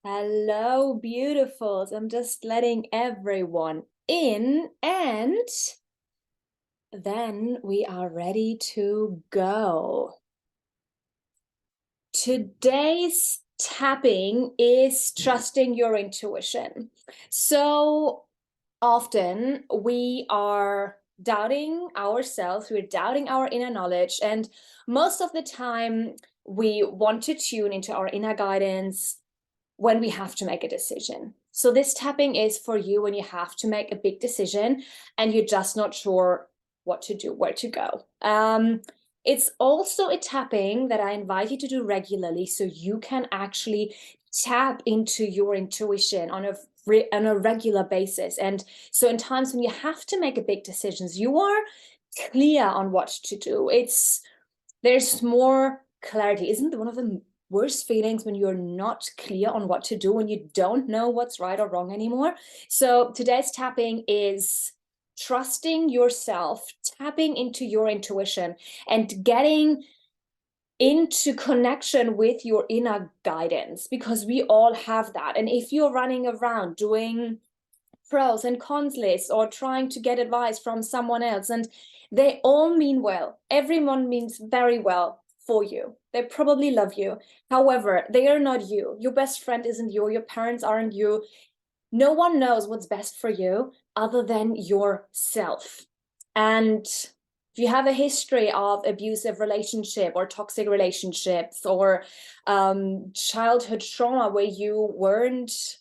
Hello, beautifuls. I'm just letting everyone in, and then we are ready to go. Today's tapping is trusting your intuition. So often we are doubting ourselves, we're doubting our inner knowledge, and most of the time we want to tune into our inner guidance when we have to make a decision. So this tapping is for you when you have to make a big decision and you're just not sure what to do, where to go. It's also a tapping that I invite you to do regularly so you can actually tap into your intuition on a regular basis. And so in times when you have to make a big decisions, you are clear on what to do. There's more clarity. Isn't one of the worst feelings when you're not clear on what to do, when you don't know what's right or wrong anymore? So today's tapping is trusting yourself, tapping into your intuition, and getting into connection with your inner guidance, because we all have that. And if you're running around doing pros and cons lists or trying to get advice from someone else, and they all mean well, everyone means very well for you, they probably love you, however they are not you. Your best friend isn't you, your parents aren't you. No one knows what's best for you other than yourself. And if you have a history of abusive relationship or toxic relationships, or childhood trauma where you weren't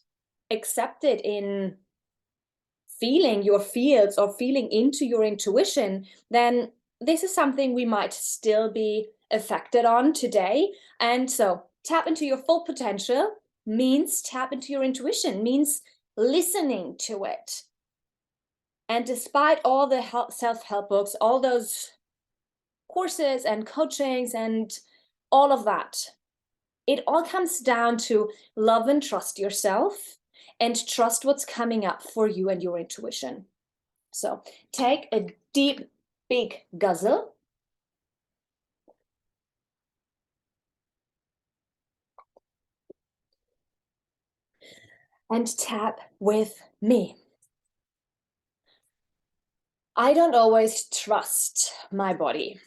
accepted in feeling your fields or feeling into your intuition, then this is something we might still be affected on today. And so tap into your full potential means tap into your intuition, means listening to it. And despite all the self-help books, all those courses and coachings and all of that, it all comes down to love and trust yourself and trust what's coming up for you and your intuition. So take a deep, big guzzle. And tap with me. I don't always trust my body.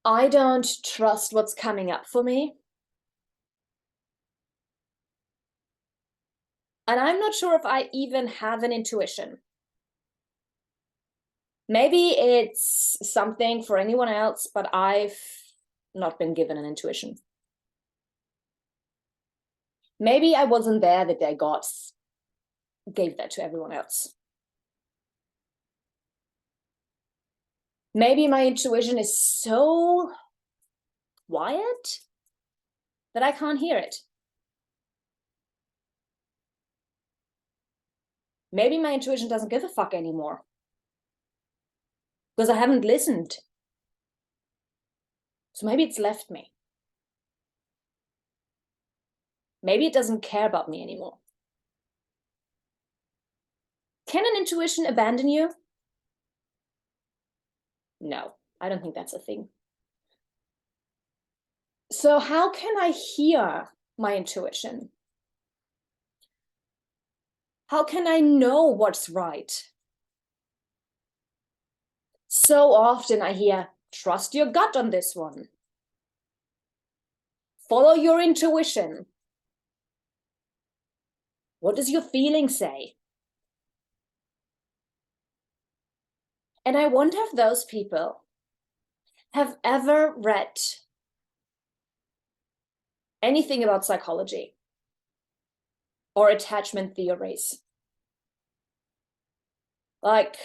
I don't trust what's coming up for me. And I'm not sure if I even have an intuition. Maybe it's something for anyone else, but I've not been given an intuition. Maybe I wasn't there the day God gave that to everyone else. Maybe my intuition is so quiet that I can't hear it. Maybe my intuition doesn't give a fuck anymore because I haven't listened. So maybe it's left me. Maybe it doesn't care about me anymore. Can an intuition abandon you? No, I don't think that's a thing. So how can I hear my intuition? How can I know what's right? So often I hear, trust your gut on this one. Follow your intuition. What does your feeling say? And I wonder if those people have ever read anything about psychology or attachment theories. Like,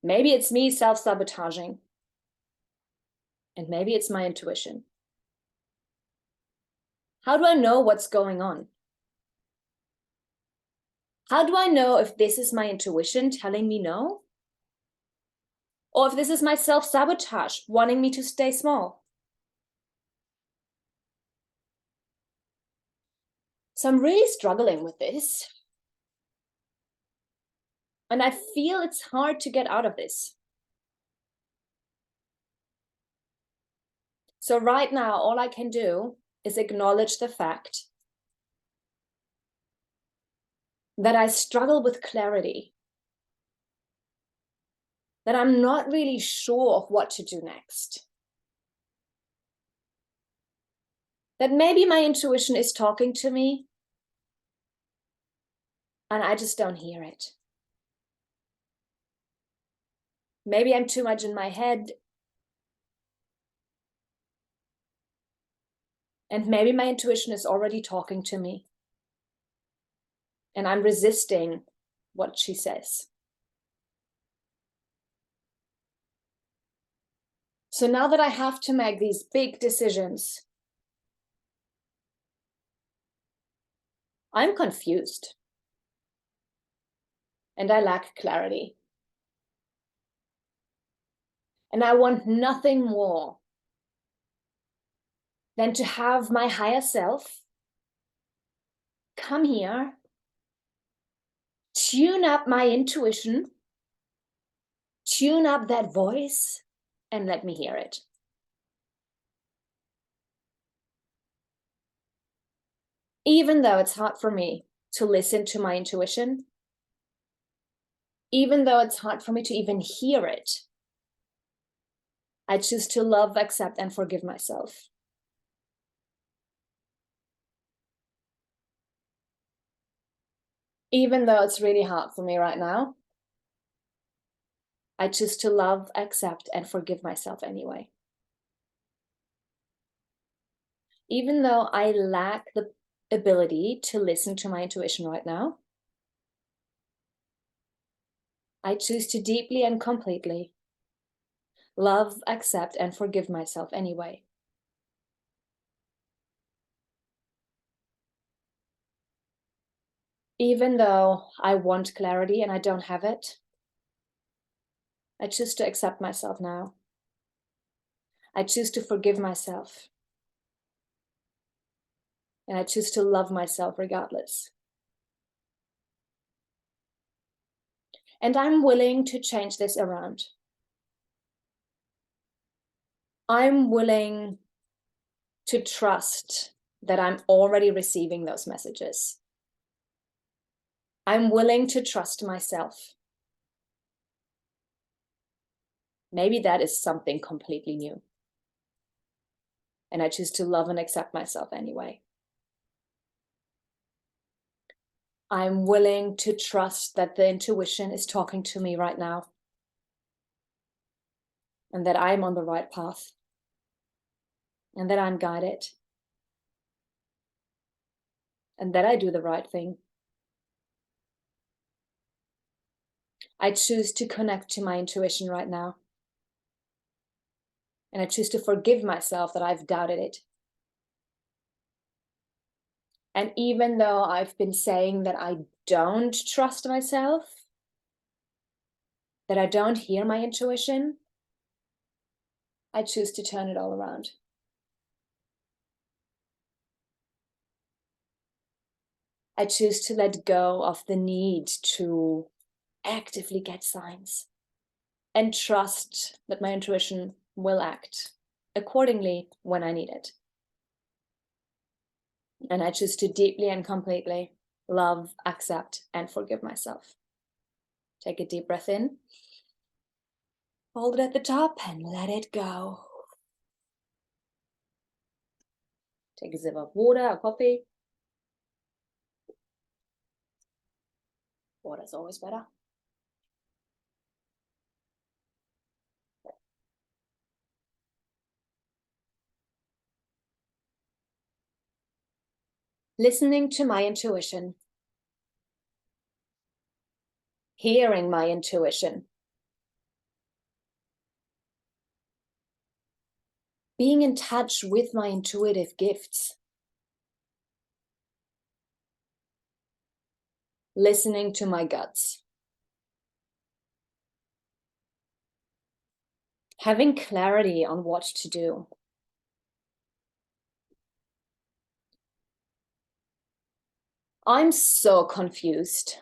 maybe it's me self-sabotaging, and maybe it's my intuition. How do I know what's going on? How do I know if this is my intuition telling me no? Or if this is my self-sabotage wanting me to stay small? So I'm really struggling with this. And I feel it's hard to get out of this. So right now, all I can do is acknowledge the fact that I struggle with clarity, that I'm not really sure of what to do next. That maybe my intuition is talking to me and I just don't hear it. Maybe I'm too much in my head. And maybe my intuition is already talking to me and I'm resisting what she says. So now that I have to make these big decisions, I'm confused and I lack clarity. And I want nothing more than to have my higher self come here, tune up my intuition, tune up that voice, and let me hear it. Even though it's hard for me to listen to my intuition, even though it's hard for me to even hear it, I choose to love, accept, and forgive myself. Even though it's really hard for me right now, I choose to love, accept, and forgive myself anyway. Even though I lack the ability to listen to my intuition right now, I choose to deeply and completely love, accept, and forgive myself anyway. Even though I want clarity and I don't have it, I choose to accept myself now. I choose to forgive myself. And I choose to love myself regardless. And I'm willing to change this around. I'm willing to trust that I'm already receiving those messages. I'm willing to trust myself. Maybe that is something completely new. And I choose to love and accept myself anyway. I'm willing to trust that the intuition is talking to me right now. And that I'm on the right path. And that I'm guided. And that I do the right thing. I choose to connect to my intuition right now. And I choose to forgive myself that I've doubted it. And even though I've been saying that I don't trust myself, that I don't hear my intuition, I choose to turn it all around. I choose to let go of the need to actively get signs and trust that my intuition will act accordingly when I need it. And I choose to deeply and completely love, accept, and forgive myself. Take a deep breath in. Hold it at the top and let it go. Take a sip of water or coffee. Water is always better. Listening to my intuition. Hearing my intuition. Being in touch with my intuitive gifts. Listening to my guts. Having clarity on what to do. I'm so confused.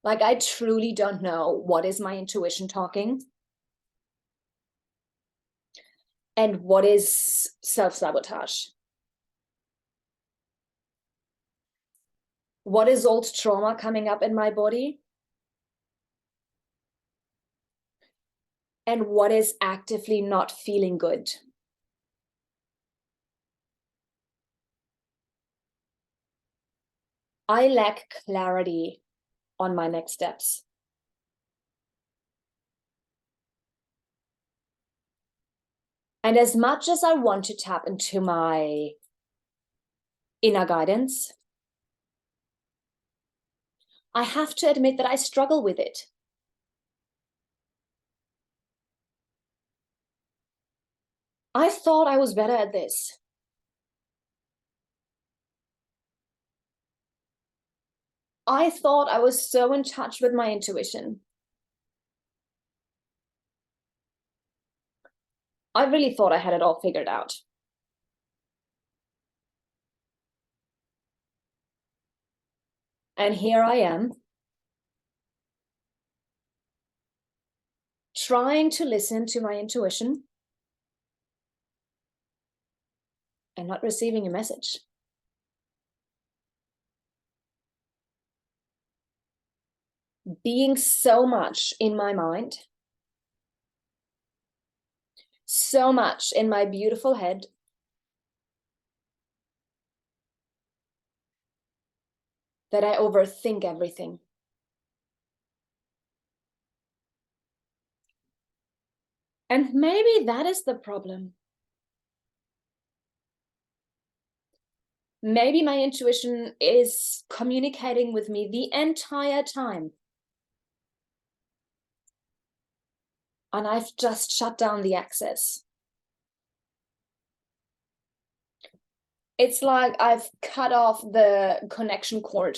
Like, I truly don't know what is my intuition talking. And what is self-sabotage? What is old trauma coming up in my body? And what is actively not feeling good? I lack clarity on my next steps. And as much as I want to tap into my inner guidance, I have to admit that I struggle with it. I thought I was better at this. I thought I was so in touch with my intuition. I really thought I had it all figured out. And here I am, trying to listen to my intuition and not receiving a message. Being so much in my mind, so much in my beautiful head, that I overthink everything. And maybe that is the problem. Maybe my intuition is communicating with me the entire time. And I've just shut down the access. It's like I've cut off the connection cord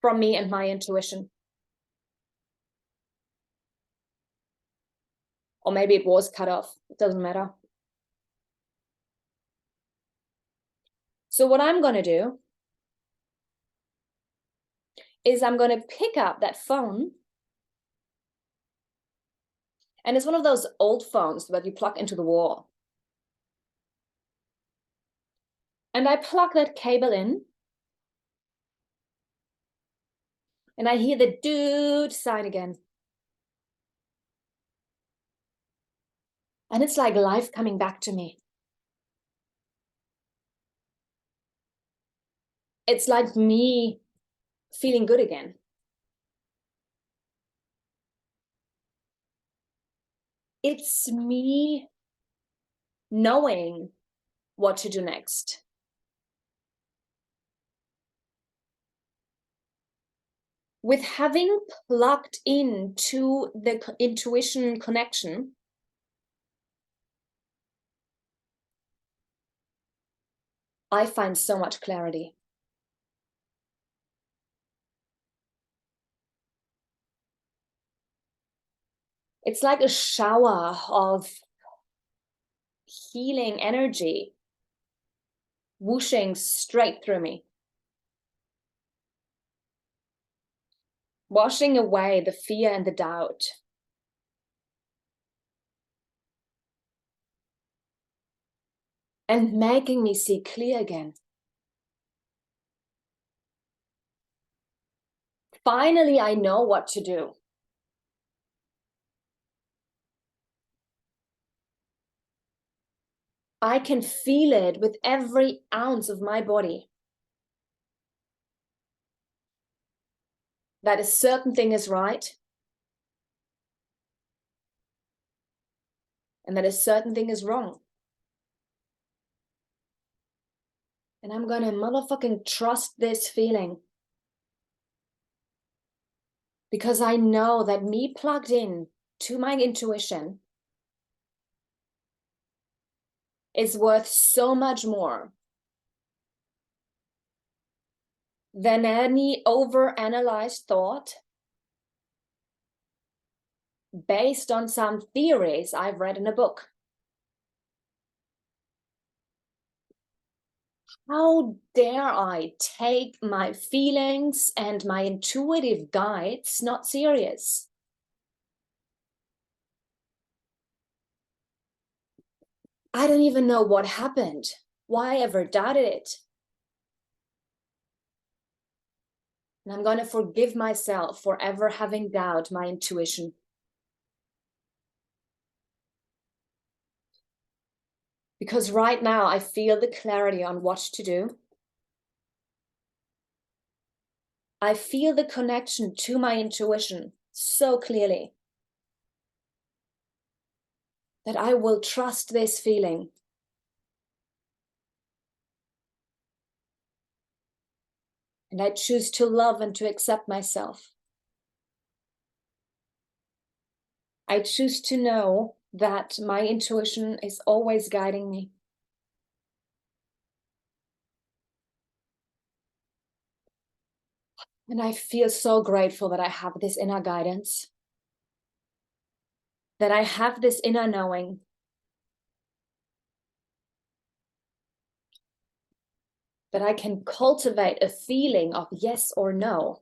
from me and my intuition. Or maybe it was cut off. It doesn't matter. So what I'm going to do is I'm going to pick up that phone. And it's one of those old phones that you plug into the wall. And I plug that cable in. And I hear the dude sign again. And it's like life coming back to me. It's like me feeling good again. It's me knowing what to do next. With having plugged into the intuition connection, I find so much clarity. It's like a shower of healing energy whooshing straight through me, washing away the fear and the doubt. And making me see clear again. Finally, I know what to do. I can feel it with every ounce of my body. That a certain thing is right. And that a certain thing is wrong. And I'm gonna motherfucking trust this feeling. Because I know that me plugged in to my intuition is worth so much more than any overanalyzed thought based on some theories I've read in a book. How dare I take my feelings and my intuitive guides not serious? I don't even know what happened, why I ever doubted it. And I'm going to forgive myself for ever having doubted my intuition. Because right now I feel the clarity on what to do. I feel the connection to my intuition so clearly that I will trust this feeling. And I choose to love and to accept myself. I choose to know that my intuition is always guiding me. And I feel so grateful that I have this inner guidance, that I have this inner knowing, that I can cultivate a feeling of yes or no.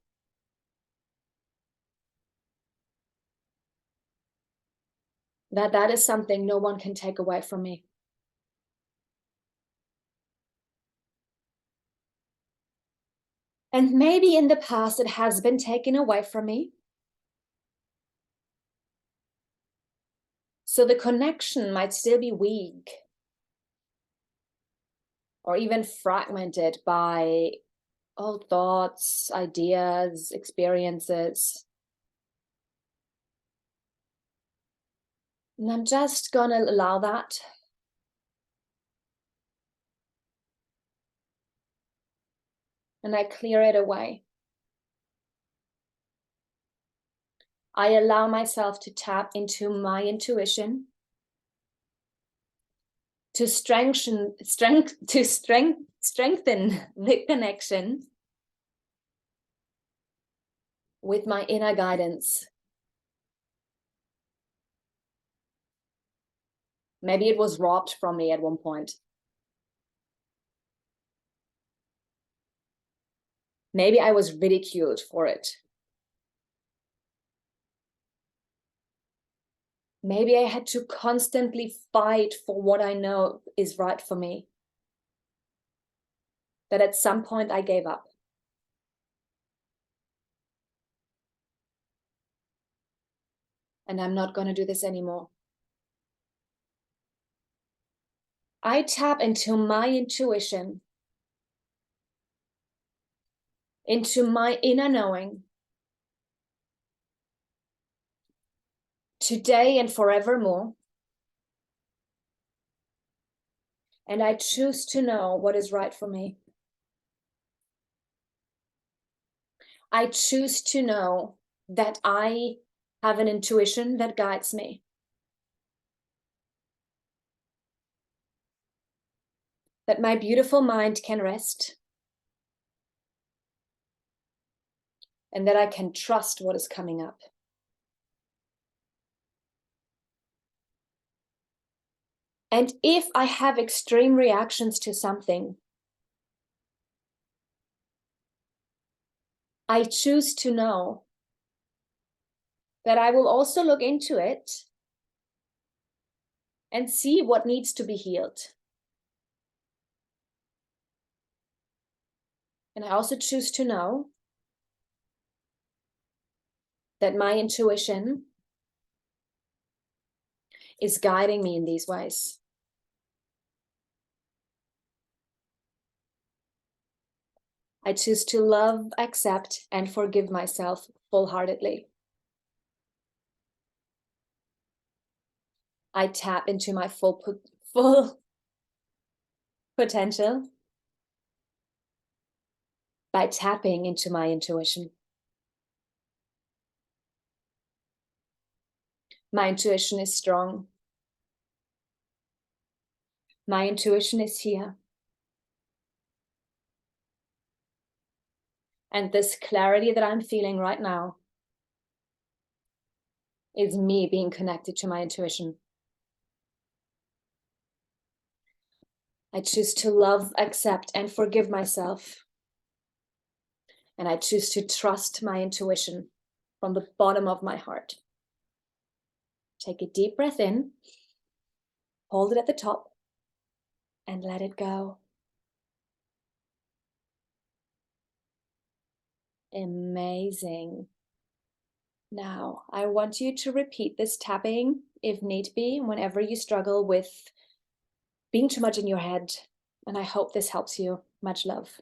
That is something no one can take away from me. And maybe in the past it has been taken away from me. So the connection might still be weak or even fragmented by old thoughts, ideas, experiences. And I'm just gonna allow that. And I clear it away. I allow myself to tap into my intuition, to strengthen the connection with my inner guidance. Maybe it was robbed from me at one point. Maybe I was ridiculed for it. Maybe I had to constantly fight for what I know is right for me. That at some point I gave up. And I'm not going to do this anymore. I tap into my intuition, into my inner knowing, today and forevermore. And I choose to know what is right for me. I choose to know that I have an intuition that guides me. That my beautiful mind can rest. And that I can trust what is coming up. And if I have extreme reactions to something, I choose to know that I will also look into it and see what needs to be healed. And I also choose to know that my intuition is guiding me in these ways. I choose to love, accept, and forgive myself full-heartedly. I tap into my full potential by tapping into my intuition. My intuition is strong. My intuition is here. And this clarity that I'm feeling right now is me being connected to my intuition. I choose to love, accept, and forgive myself. And I choose to trust my intuition from the bottom of my heart. Take a deep breath in, hold it at the top, and let it go. Amazing. Now, I want you to repeat this tapping if need be, whenever you struggle with being too much in your head. And I hope this helps you. Much love.